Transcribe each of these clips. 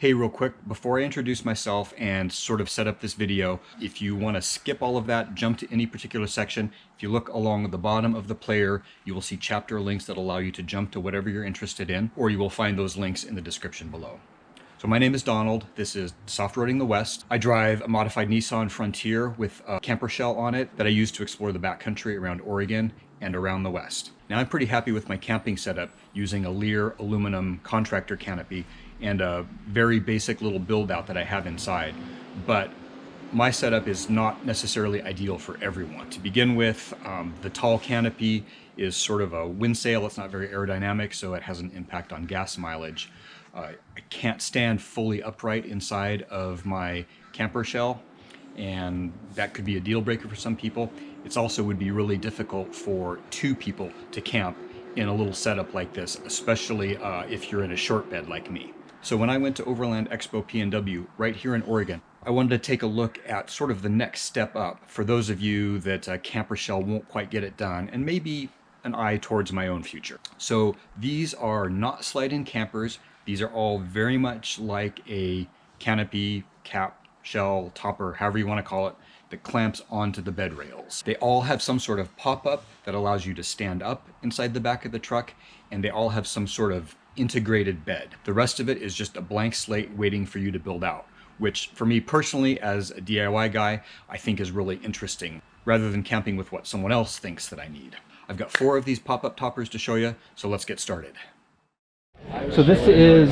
Hey, real quick, before I introduce myself and sort of set up this video, if you want to skip all of that, jump to any particular section, if you look along the bottom of the player, you will see chapter links that allow you to jump to whatever you're interested in, or you will find those links in the description below. So my name is Donald. This is Softroading the West. I drive a modified Nissan Frontier with a camper shell on it that I use to explore the backcountry around Oregon and around the West. Now I'm pretty happy with my camping setup using a Leer aluminum contractor canopy and a very basic little build out that I have inside. But my setup is not necessarily ideal for everyone. To begin with, the tall canopy is sort of a wind sail. It's not very aerodynamic, so it has an impact on gas mileage. I can't stand fully upright inside of my camper shell, and that could be a deal breaker for some people. It also would be really difficult for two people to camp in a little setup like this, especially if you're in a short bed like me. So when I went to Overland Expo PNW right here in Oregon, I wanted to take a look at sort of the next step up for those of you that a camper shell won't quite get it done, and maybe an eye towards my own future. So these are not slide-in campers. These are all very much like a canopy, cap, shell, topper, however you want to call it, that clamps onto the bed rails. They all have some sort of pop-up that allows you to stand up inside the back of the truck, and they all have some sort of integrated bed. The rest of it is just a blank slate waiting for you to build out, which for me personally as a DIY guy, I think is really interesting, rather than camping with what someone else thinks that I need. I've got 4 of these pop-up toppers to show you, so let's get started. So this is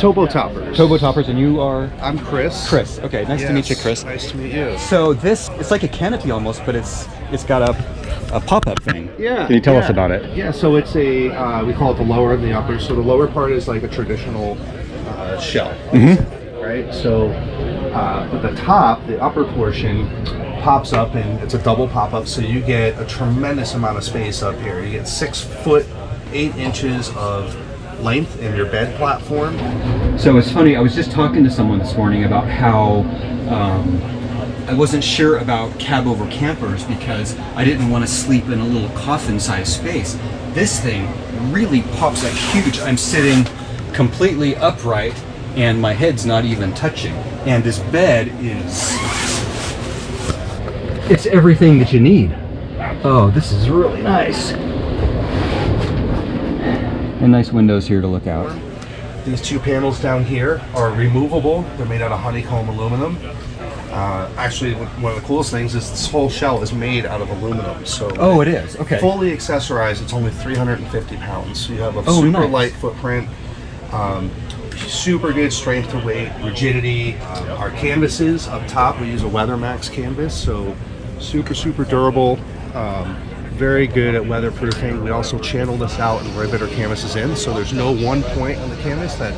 Topo Toppers. Topo Toppers, and you are? I'm Chris. Chris. Okay, nice to meet you, Chris. Nice to meet you. So this, it's like a canopy almost, but it's got a pop-up thing. Yeah. Can you tell us about it? Yeah, so it's a, we call it the lower and the upper. So the lower part is like a traditional shell, right? So but the top, the upper portion, pops up and it's a double pop-up, so you get a tremendous amount of space up here. You get 6 foot 8 inches of length in your bed platform. So it's funny, I was just talking to someone this morning about how I wasn't sure about cab over campers because I didn't want to sleep in a little coffin-sized space. This thing really pops up huge. I'm sitting completely upright and my head's not even touching. And this bed is... it's everything that you need. Oh, this is really nice. And nice windows here to look out. These 2 panels down here are removable. They're made out of honeycomb aluminum. Actually, one of the coolest things is this whole shell is made out of aluminum. So oh, it is. Okay. Fully accessorized, it's only 350 pounds. So you have a super light footprint, super good strength to weight, rigidity. Our canvases up top, we use a WeatherMax canvas, so super durable. Very good at weatherproofing. We also channel this out and rivet our canvases in, so there's no one point on the canvas that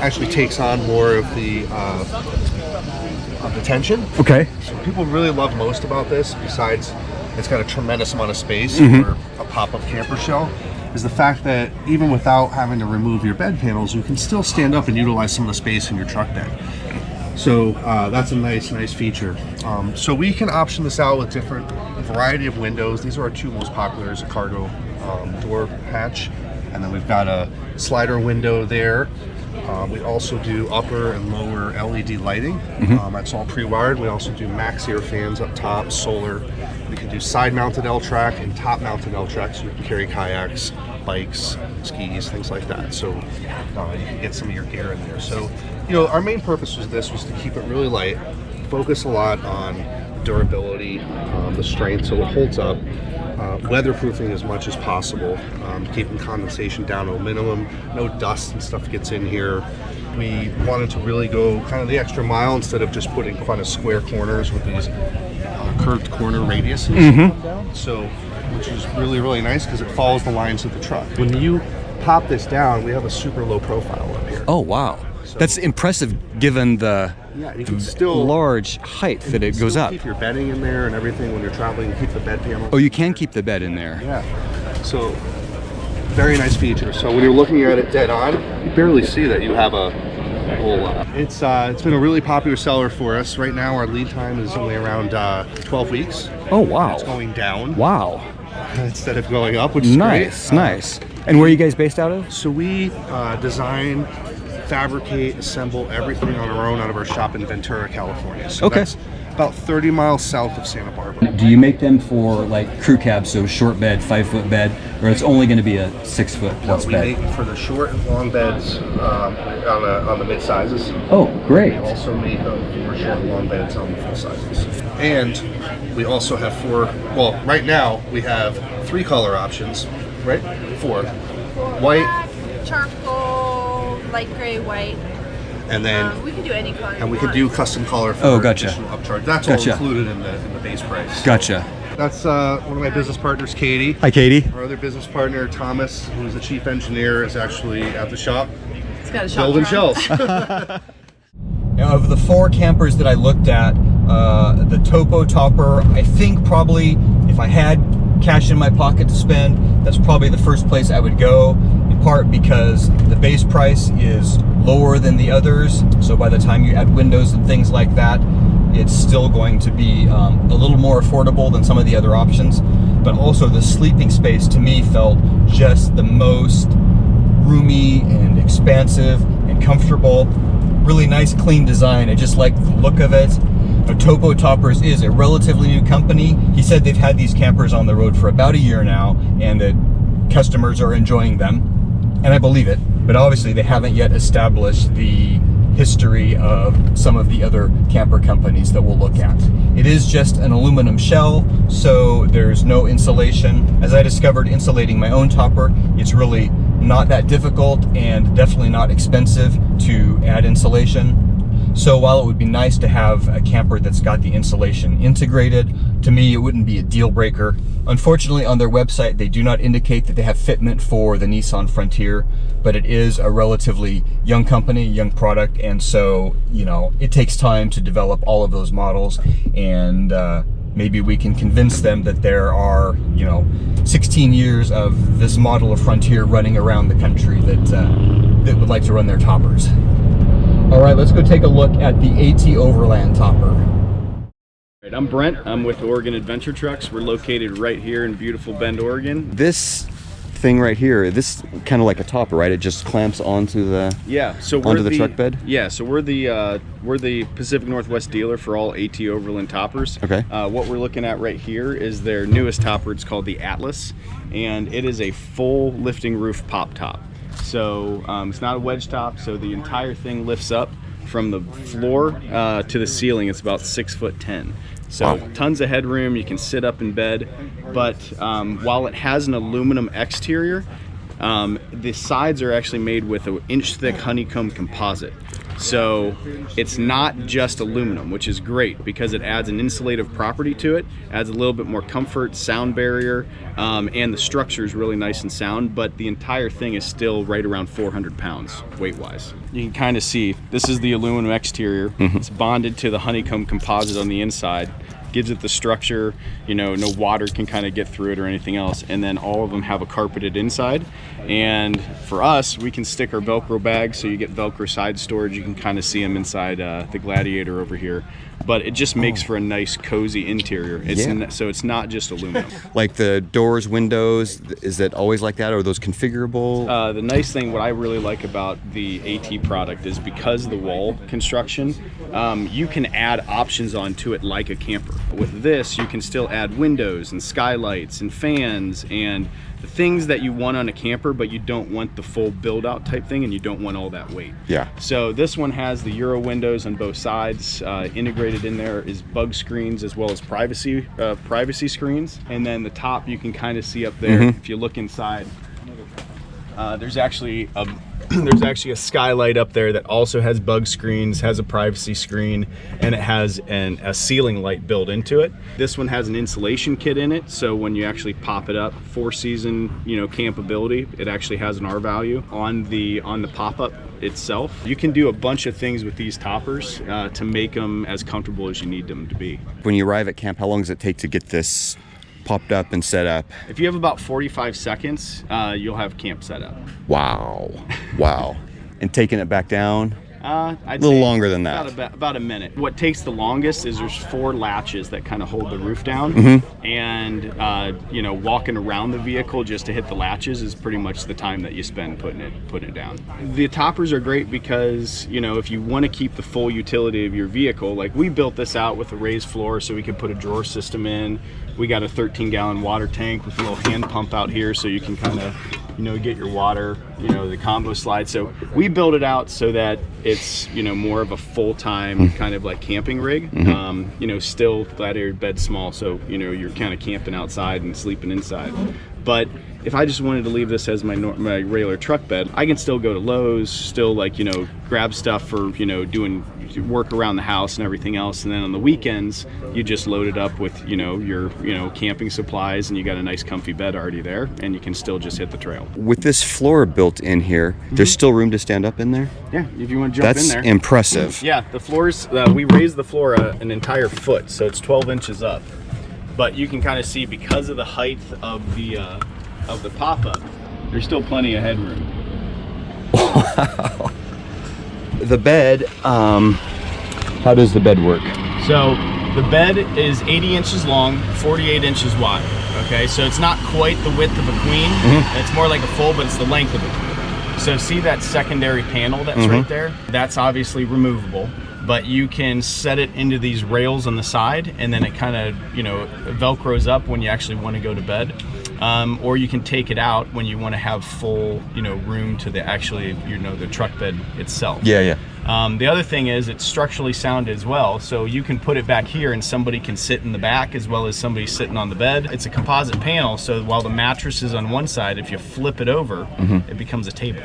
actually takes on more of the tension. Okay. So people really love most about this, besides it's got a tremendous amount of space for a pop-up camper shell, is the fact that even without having to remove your bed panels, you can still stand up and utilize some of the space in your truck bed. So that's a nice feature. So we can option this out with different variety of windows. These are our 2 most popular, is a cargo door hatch, and then we've got a slider window there. We also do upper and lower LED lighting. That's all pre-wired. We also do max air fans up top, solar. We can do side-mounted L-track and top-mounted L-track, so you can carry kayaks, bikes, skis, things like that. So you can get some of your gear in there. So, you know, our main purpose was to keep it really light, focus a lot on durability, the strength, so it holds up, weatherproofing as much as possible, keeping condensation down to a minimum, no dust and stuff gets in here. We wanted to really go kind of the extra mile instead of just putting kind of square corners with these curved corner radiuses. So, which is really nice because it follows the lines of the truck. When you pop this down, we have a super low profile up here. Oh, wow. So that's impressive given the large height that it goes up. Keep your bedding in there and everything when you're traveling. Keep the bed panel. Oh, you can keep the bed in there. Yeah. So very nice feature. So when you're looking at it dead on, you barely see that you have a whole lot. It's been a really popular seller for us. Right now our lead time is only around 12 weeks. Oh, wow. It's going down. Wow. Instead of going up, which is nice. And where are you guys based out of? So we design fabricate, assemble everything on our own out of our shop in Ventura, California. So Okay. that's about 30 miles south of Santa Barbara. Do you make them for like crew cabs, so short bed, 5-foot bed, or it's only going to be a 6-foot plus We bed? make for the short and long beds on the mid sizes. Oh, great. We also make them for short and long beds on the full sizes. And we also have 4, well, right now we have 3 color options, right? 4. White, Black, charcoal, light gray, white. and then We can do any color. and we you can do want. custom color for Oh, gotcha. additional upcharge. That's Gotcha. all included in the base price. Gotcha. That's one of my business partners, Katie. Hi, Katie. Our other business partner, Thomas, who's the chief engineer, is actually at the shop It's got a shop building front. shells. Now, of the 4 campers that I looked at, the Topo Topper, I think probably if I had cash in my pocket to spend, that's probably the first place I would go, in part because the base price is lower than the others. So by the time you add windows and things like that, it's still going to be a little more affordable than some of the other options. But also the sleeping space to me felt just the most roomy and expansive and comfortable. Really nice, clean design. I just like the look of it. Topo Toppers is a relatively new company. He said they've had these campers on the road for about a year now and that customers are enjoying them. And I believe it, but obviously they haven't yet established the history of some of the other camper companies that we'll look at. It is just an aluminum shell, so there's no insulation. As I discovered insulating my own topper, it's really not that difficult and definitely not expensive to add insulation. So while it would be nice to have a camper that's got the insulation integrated, to me it wouldn't be a deal breaker. Unfortunately, on their website they do not indicate that they have fitment for the Nissan Frontier, but it is a relatively young company, young product, and so, you know, it takes time to develop all of those models, and maybe we can convince them that there are, you know, 16 years of this model of Frontier running around the country that would like to run their toppers. All right, let's go take a look at the AT Overland topper. Right, I'm Brent. I'm with Oregon Adventure Trucks. We're located right here in beautiful Bend, Oregon. This thing right here, this kind of like a topper, right? It just clamps onto the So onto the truck bed. Yeah, so we're the Pacific Northwest dealer for all AT Overland toppers. Okay. What we're looking at right here is their newest topper. It's called the Atlas, and it is a full lifting roof pop top. So it's not a wedge top, so the entire thing lifts up from the floor to the ceiling. It's about 6'10". So Wow. tons of headroom. You can sit up in bed, but while it has an aluminum exterior, the sides are actually made with an inch-thick honeycomb composite. So it's not just aluminum, which is great because it adds an insulative property to it, adds a little bit more comfort, sound barrier, and the structure is really nice and sound, but the entire thing is still right around 400 pounds weight-wise. You can kind of see, this is the aluminum exterior. It's bonded to the honeycomb composite on the inside. Gives it the structure, you know, no water can kind of get through it or anything else, and then all of them have a carpeted inside. And for us, we can stick our Velcro bags, so you get Velcro side storage. You can kind of see them inside the Gladiator over here, but it just makes for a nice cozy interior. So it's not just aluminum. Like the doors, windows, is it always like that, or are those configurable? The nice thing, what I really like about the AT product is because of the wall construction, you can add options onto it like a camper. With this, you can still add windows and skylights and fans and the things that you want on a camper, but you don't want the full build out type thing and you don't want all that weight. Yeah. So this one has the Euro windows on both sides. Integrated in there is bug screens as well as privacy screens. And then the top you can kind of see up there. If you look inside, there's actually a skylight up there that also has bug screens, has a privacy screen, and it has a ceiling light built into it. This one has an insulation kit in it, so when you actually pop it up, 4-season, you know, campability, it actually has an R value on the pop-up itself. You can do a bunch of things with these toppers to make them as comfortable as you need them to be. When you arrive at camp, how long does it take to get this popped up and set up? If you have about 45 seconds, you'll have camp set up. Wow. Wow. And taking it back down? I'd little say longer than that. About a minute. What takes the longest is there's 4 latches that kind of hold the roof down, and you know, walking around the vehicle just to hit the latches is pretty much the time that you spend putting it down. The toppers are great because, you know, if you want to keep the full utility of your vehicle, like we built this out with a raised floor so we could put a drawer system in. We got a 13-gallon water tank with a little hand pump out here so you can kind of, you know, get your water, you know, the combo slide. So we built it out so that it's, you know, more of a full-time kind of like camping rig. You know, still flat area bed small, so, you know, you're kind of camping outside and sleeping inside. But if I just wanted to leave this as my regular truck bed, I can still go to Lowe's, still, like, you know, grab stuff for, you know, doing work around the house and everything else. And then on the weekends, you just load it up with, you know, your, you know, camping supplies, and you got a nice comfy bed already there, and you can still just hit the trail. With this floor built in here, there's still room to stand up in there? Yeah, if you want to jump in there. That's impressive. Yeah, the floors, we raised the floor an entire foot, so it's 12 inches up. But you can kind of see, because of the height of the pop-up, there's still plenty of headroom. Wow. The bed, how does the bed work? So the bed is 80 inches long, 48 inches wide. Okay, so it's not quite the width of a queen. It's more like a full, but it's the length of a queen. So see that secondary panel that's right there? That's obviously removable, but you can set it into these rails on the side, and then it kind of, you know, velcros up when you actually want to go to bed. Or you can take it out when you want to have full, you know, room to the actually, you know, the truck bed itself. Yeah. The other thing is it's structurally sound as well, so you can put it back here and somebody can sit in the back as well as somebody sitting on the bed. It's a composite panel, so while the mattress is on one side, if you flip it over, it becomes a table.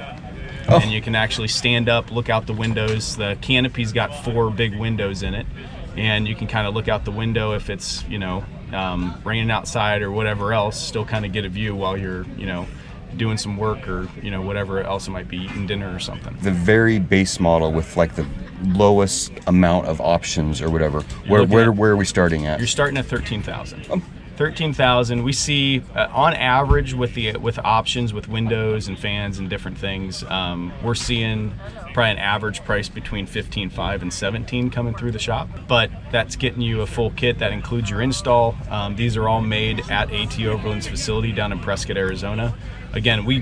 And you can actually stand up, look out the windows. The canopy's got 4 big windows in it, and you can kind of look out the window if it's, you know, raining outside or whatever else, still kind of get a view while you're, you know, doing some work or, you know, whatever else it might be, eating dinner or something. The very base model with like the lowest amount of options or whatever, where are we starting at? You're starting at 13,000. 13,000. We see on average with options, with windows and fans and different things, we're seeing probably an average price between 15.5 and 17 coming through the shop. But that's getting you a full kit that includes your install. These are all made at AT Overland's facility down in Prescott, Arizona. Again, we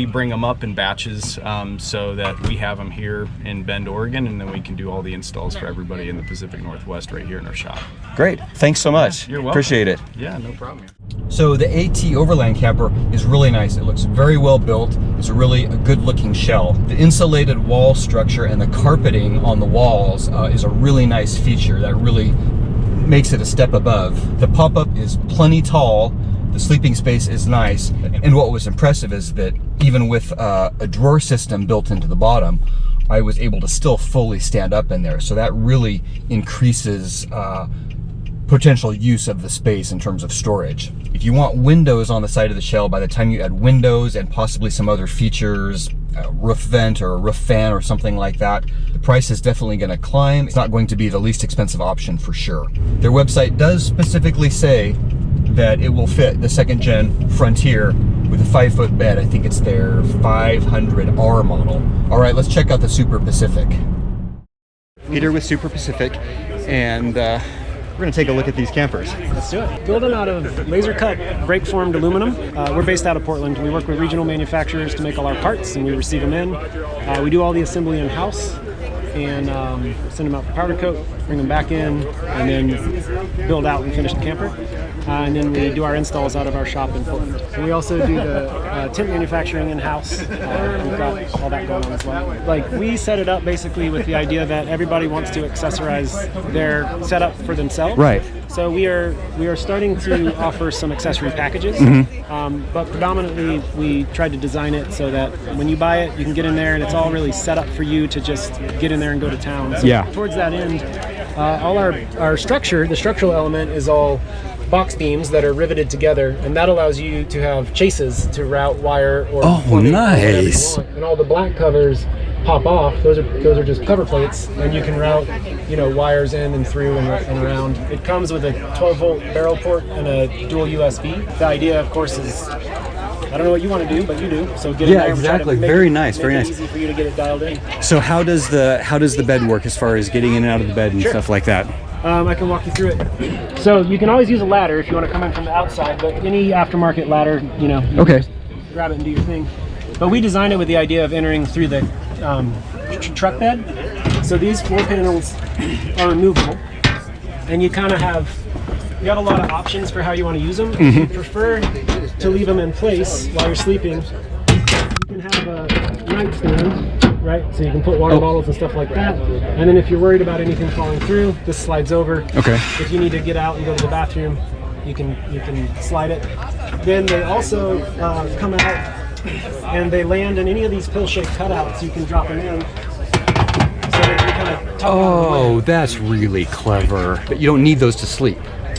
bring them up in batches so that we have them here in Bend, Oregon, and then we can do all the installs for everybody in the Pacific Northwest right here in our shop. Great. Thanks so much. You're welcome. Appreciate it. Yeah, no problem. So the AT Overland camper is really nice. It looks very well built. It's a really good looking shell. The insulated wall structure and the carpeting on the walls is a really nice feature that really makes it a step above. The pop-up is plenty tall. The sleeping space is nice. And what was impressive is that even with a drawer system built into the bottom, I was able to still fully stand up in there. So that really increases potential use of the space in terms of storage. If you want windows on the side of the shell, by the time you add windows and possibly some other features, a roof vent or a roof fan or something like that, the price is definitely going to climb. It's not going to be the least expensive option for sure. Their website does specifically say that it will fit the 2nd gen Frontier with a 5-foot bed. I think it's their 500R model. All right, let's check out the SuperPacific. Peter with SuperPacific, and we're gonna take a look at these campers. Let's do it. Build them out of laser cut brake formed aluminum. We're based out of Portland. We work with regional manufacturers to make all our parts, and we receive them in. We do all the assembly in house and send them out for powder coat, bring them back in, and then build out and finish the camper. And then we do our installs out of our shop in Portland. And we also do the tent manufacturing in-house. We've got all that going on as well. Like, we set it up basically with the idea that everybody wants to accessorize their setup for themselves. Right. So we are starting to offer some accessory packages, but predominantly we tried to design it so that when you buy it, you can get in there and it's all really set up for you to just get in there and go to town. So towards that end, all our structure, the structural element is all box beams that are riveted together, and that allows you to have chases to route wire or nice. And all the black covers pop off. Those are just cover plates, and you can route, you know, wires in and through and around. It comes with a 12-volt barrel port and a dual USB. The idea, of course, is I don't know what you want to do, but you do. So get in Yeah, there and try to exactly. make Very it- nice, make very it nice. Easy for you to get it dialed in. So how does the bed work as far as getting in and out of the bed and stuff like that? I can walk you through it. So you can always use a ladder if you want to come in from the outside, but any aftermarket ladder, you know, you Okay. can just grab it and do your thing. But we designed it with the idea of entering through the truck bed. So these floor panels are removable, and you kind of you got a lot of options for how you want to use them. If you prefer to leave them in place while you're sleeping, you can have a nightstand, right? So you can put water bottles and stuff like that. And then if you're worried about anything falling through, this slides over. Okay. If you need to get out and go to the bathroom, you can slide it. Then they also come out and they land in any of these pill-shaped cutouts. You can drop them in. So that you kind of tuck out of the way. That's really clever. But you don't need those to sleep.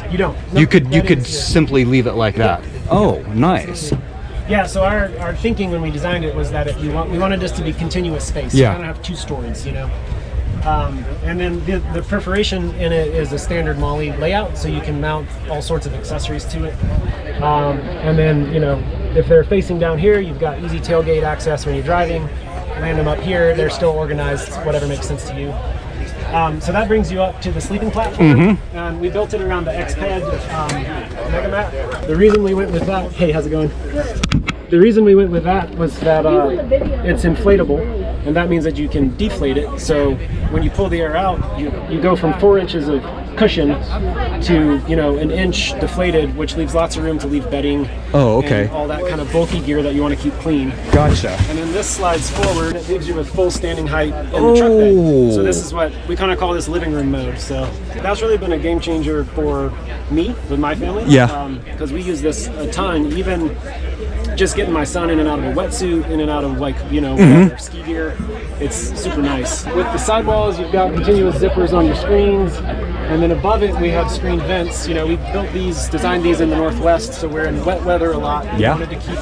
You don't. You Nope, could that is- simply leave it like that. Oh, nice. Yeah, so our thinking when we designed it was that we wanted this to be continuous space. Yeah. You kind of have 2 stories, you know. And then the perforation in it is a standard MOLLE layout, so you can mount all sorts of accessories to it. And then, you know, if they're facing down here, you've got easy tailgate access when you're driving. Land them up here, they're still organized, whatever makes sense to you. So that brings you up to the sleeping platform. And we built it around the X-Ped Mega Mat. The reason we went with that, hey, how's it going? The reason we went with that was that it's inflatable, and that means that you can deflate it. So when you pull the air out, you go from 4 inches of cushion to, you know, 1 inch deflated, which leaves lots of room to leave bedding. Oh, okay. And all that kind of bulky gear that you want to keep clean. Gotcha. And then this slides forward. It leaves you with full standing height in the truck bed. So this is what we kind of call this living room mode. So that's really been a game changer for me with my family. Yeah. Because we use this a ton, even just getting my son in and out of a wetsuit, in and out of, like, you know, whatever, ski gear. It's super nice. With the sidewalls, you've got continuous zippers on your screens. And then above it, we have screen vents. You know, we built these, designed these in the Northwest, so we're in wet weather a lot. We Yeah. wanted to keep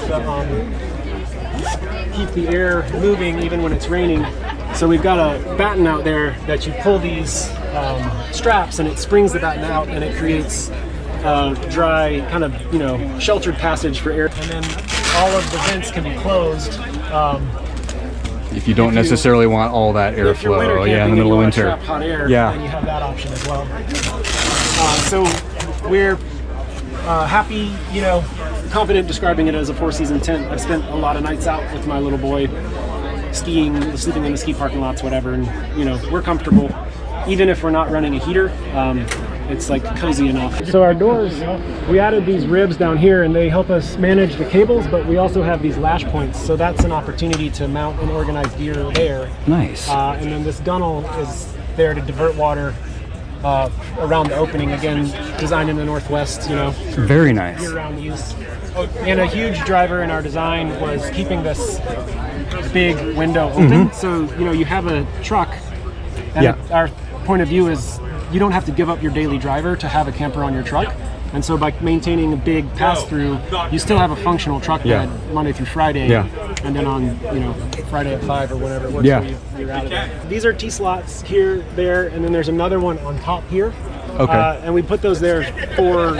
the air moving even when it's raining. So we've got a batten out there that you pull these straps, and it springs the batten out, and it creates dry, kind of, you know, sheltered passage for air. And then all of the vents can be closed. If you don't necessarily want all that If you're winter airflow, camping yeah, in the and middle you of wanna winter. trap hot air, Yeah. then you have that option as well. So we're happy, you know, confident describing it as a 4-season tent. I've spent a lot of nights out with my little boy, skiing, sleeping in the ski parking lots, whatever, and, you know, we're comfortable. Even if we're not running a heater, it's like cozy enough. So our doors, we added these ribs down here, and they help us manage the cables, but we also have these lash points, so that's an opportunity to mount and organize gear there. Nice. And then this gunnel is there to divert water around the opening, again, designed in the Northwest, you know, for Very nice. year-round use. And a huge driver in our design was keeping this big window open. So, you know, you have a truck, and Yeah. our point of view is you don't have to give up your daily driver to have a camper on your truck. And so by maintaining a big pass-through, you still have a functional truck Yeah. bed Monday through Friday. Yeah. And then on, you know, Friday at 5 or whatever it works Yeah. for you, you're out of there. These are T-slots here, there, and then there's another one on top here. Okay. And we put those there for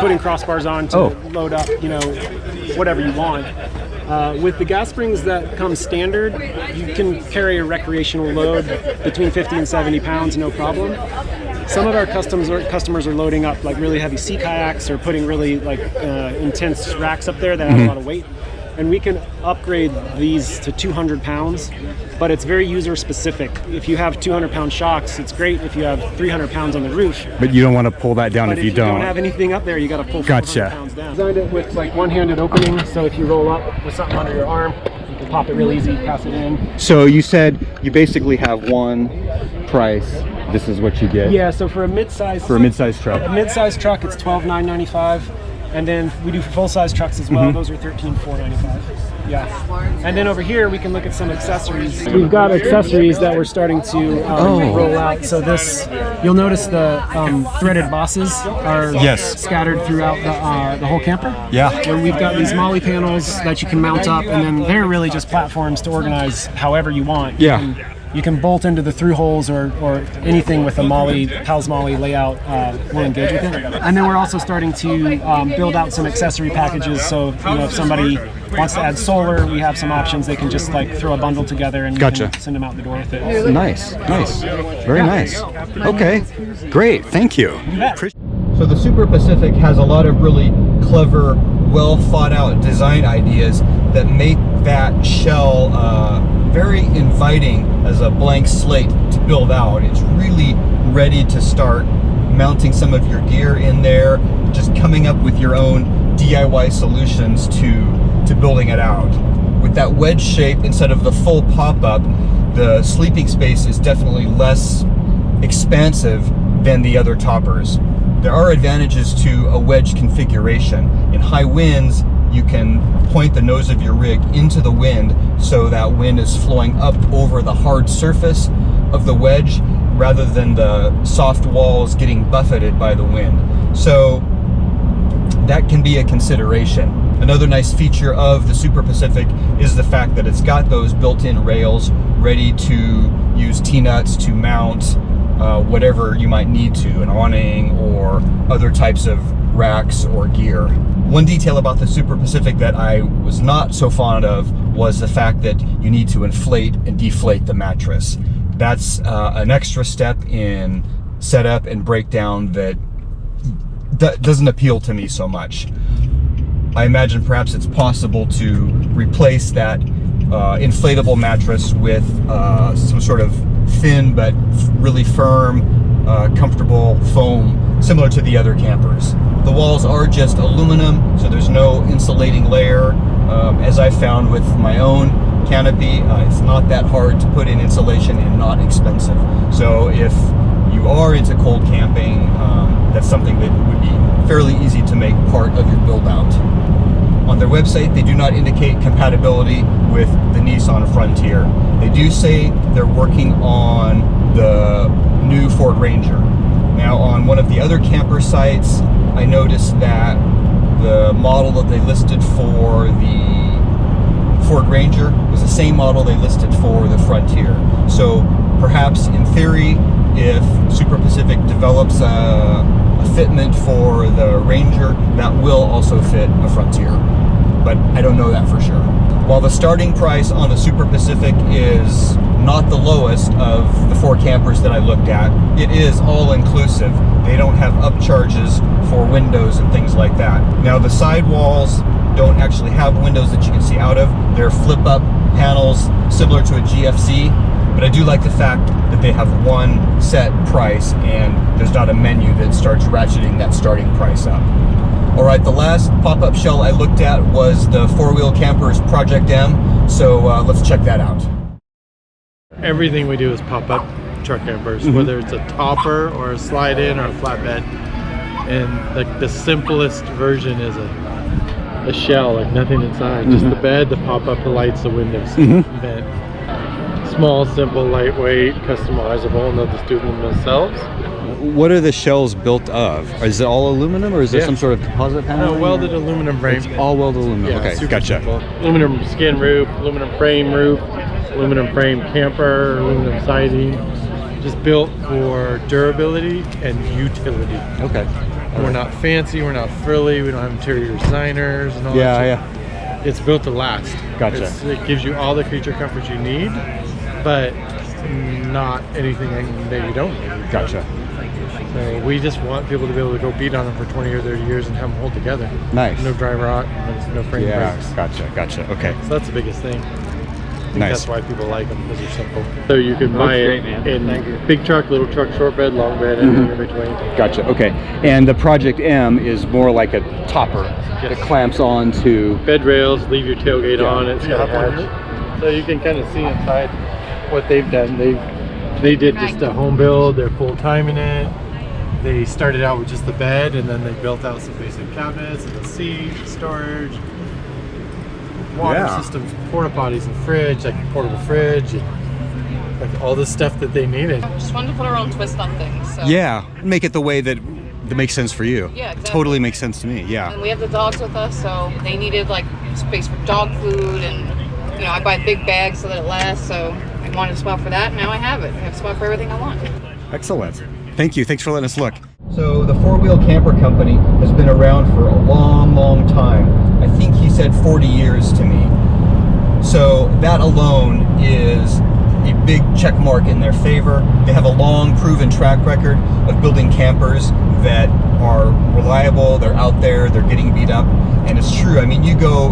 putting crossbars on to load up, you know, whatever you want. With the gas springs that come standard, you can carry a recreational load between 50 and 70 pounds, no problem. Some of our customers are loading up like really heavy sea kayaks or putting really like intense racks up there that have a lot of weight. And we can upgrade these to 200 pounds, but it's very user specific. If you have 200-pound shocks, it's great if you have 300 pounds on the roof. But you don't want to pull that down But if you don't. have anything up there, you got to pull 400 Gotcha. pounds down. Designed it with like one-handed opening, so if you roll up with something under your arm, you can pop it real easy, pass it in. So you said you basically have one price. This is what you get. Yeah, so for a mid-size truck. a mid-size truck, it's $12,995, and then we do for full-size trucks as well. Those are $13,495. Yeah, and then over here we can look at some accessories. We've got accessories that we're starting to roll out. So this, you'll notice the threaded bosses are scattered throughout the whole camper. Yeah. And we've got these MOLLE panels that you can mount up, and then they're really just platforms to organize however you want. Yeah. You can You can bolt into the through holes or anything with a Pals Molly layout will engage with it. And then we're also starting to build out some accessory packages. So if somebody wants to add solar, we have some options. They can just like throw a bundle together and you can send them out the door with it. Nice, very nice. Okay, great, thank you. So the SuperPacific has a lot of really clever, well thought out design ideas that make that shell very inviting as a blank slate to build out. It's really ready to start mounting some of your gear in there, just coming up with your own DIY solutions to building it out. With that wedge shape instead of the full pop-up, the sleeping space is definitely less expansive than the other toppers. There are advantages to a wedge configuration. In high winds, you can point the nose of your rig into the wind so that wind is flowing up over the hard surface of the wedge rather than the soft walls getting buffeted by the wind. So that can be a consideration. Another nice feature of the SuperPacific is the fact that it's got those built-in rails ready to use T-nuts to mount whatever you might need to, an awning or other types of racks or gear. One detail about the SuperPacific that I was not so fond of was the fact that you need to inflate and deflate the mattress. That's an extra step in setup and breakdown that doesn't appeal to me so much. I imagine perhaps it's possible to replace that inflatable mattress with some sort of thin but really firm, comfortable foam similar to the other campers. The walls are just aluminum, so there's no insulating layer. As I found with my own canopy, it's not that hard to put in insulation and not expensive. So if you are into cold camping, that's something that would be fairly easy to make part of your build out. On their website, they do not indicate compatibility with the Nissan Frontier. They do say they're working on the new Ford Ranger. Now, on one of the other camper sites, I noticed that the model that they listed for the Ford Ranger was the same model they listed for the Frontier. So perhaps in theory, if SuperPacific develops a fitment for the Ranger, that will also fit a Frontier. But I don't know that for sure. While the starting price on the SuperPacific is not the lowest of the 4 campers that I looked at, it is all inclusive. They don't have upcharges for windows and things like that. Now the side walls don't actually have windows that you can see out of. They're flip-up panels similar to a GFC, but I do like the fact that they have one set price and there's not a menu that starts ratcheting that starting price up. All right, the last pop-up shell I looked at was the 4-wheel campers Project M, so let's check that out. Everything we do is pop-up truck campers, whether it's a topper or a slide-in or a flatbed. And like the simplest version is a shell, like nothing inside, just the bed, the pop-up, the lights, the windows, vent. Small, simple, lightweight, customizable, and they'll just do them themselves. What are the shells built of? Is it all aluminum or is there some sort of composite panel? No, welded aluminum frame. It's all welded aluminum. Yeah, okay, super gotcha. simple. Aluminum skin roof, aluminum frame roof, aluminum frame camper, aluminum siding. Just built for durability and utility. Okay. We're not fancy, we're not frilly, we don't have interior designers and all that shit. It's built to last. Gotcha. It gives you all the creature comforts you need, but not anything that you don't need. Gotcha. So we just want people to be able to go beat on them for 20 or 30 years and have them hold together. Nice. No dry rot, no frame breaks. Gotcha. Okay. So that's the biggest thing. I think Nice. that's why people like them, because they're simple. So you can buy it in big truck, little truck, short bed, long bed, and in between. Gotcha. Okay. And the Project M is more like a topper that clamps onto Bed rails, leave your tailgate on. It's got a hatch. So you can kind of see inside what they've done. They did just a home build. They're full time in it. They started out with just the bed, and then they built out some basic cabinets and the seat, storage, water systems, porta potties, and fridge, like a portable fridge, and like all the stuff that they needed. Just wanted to put our own twist on things. So. Yeah, make it the way that makes sense for you. Yeah, exactly. Totally makes sense to me. Yeah. And we have the dogs with us, so they needed like space for dog food, and I buy big bags so that it lasts. So I wanted a spot for that. Now I have it. I have a spot for everything I want. Excellent. Thank you. Thanks for letting us look. So the Four-Wheel Camper Company has been around for a long, long time. I think he said 40 years to me. So that alone is a big check mark in their favor. They have a long proven track record of building campers that are reliable, they're out there, they're getting beat up, and it's true. I mean, you go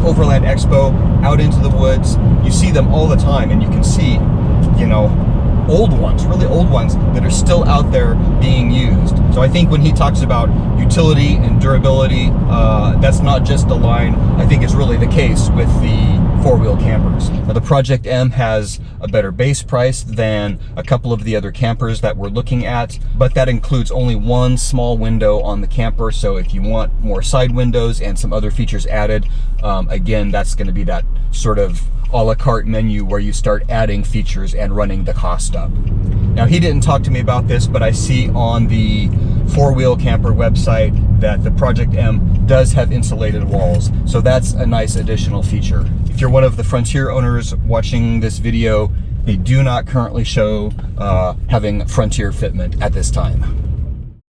Overland Expo out into the woods, you see them all the time, and you can see, you know, old ones, really old ones that are still out there being used. So I think when he talks about utility and durability, that's not just a line. I think it's really the case with the four-wheel campers. Now, the Project M has a better base price than a couple of the other campers that we're looking at, but that includes only one small window on the camper. So if you want more side windows and some other features added, again, that's going to be that sort of a la carte menu where you start adding features and running the cost up. Now, he didn't talk to me about this, but I see on the four-wheel camper website that the Project M does have insulated walls. So that's a nice additional feature. If you're one of the Frontier owners watching this video, they do not currently show having Frontier fitment at this time.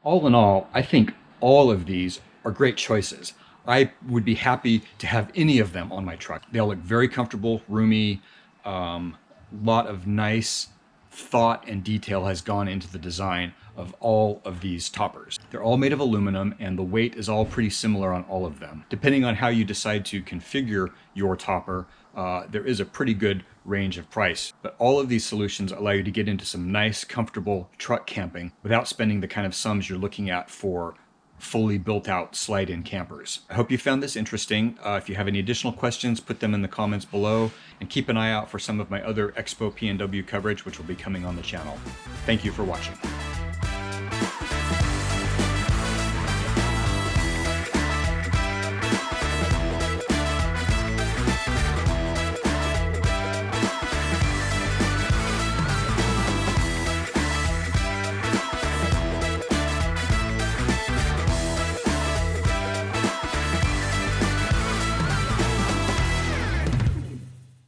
All in all, I think all of these are great choices. I would be happy to have any of them on my truck. They all look very comfortable, roomy, lot of nice thought and detail has gone into the design of all of these toppers. They're all made of aluminum and the weight is all pretty similar on all of them. Depending on how you decide to configure your topper, there is a pretty good range of price. But all of these solutions allow you to get into some nice, comfortable truck camping without spending the kind of sums you're looking at for fully built out slide-in campers. I hope you found this interesting. If you have any additional questions, put them in the comments below, and keep an eye out for some of my other Expo PNW coverage, which will be coming on the channel. Thank you for watching.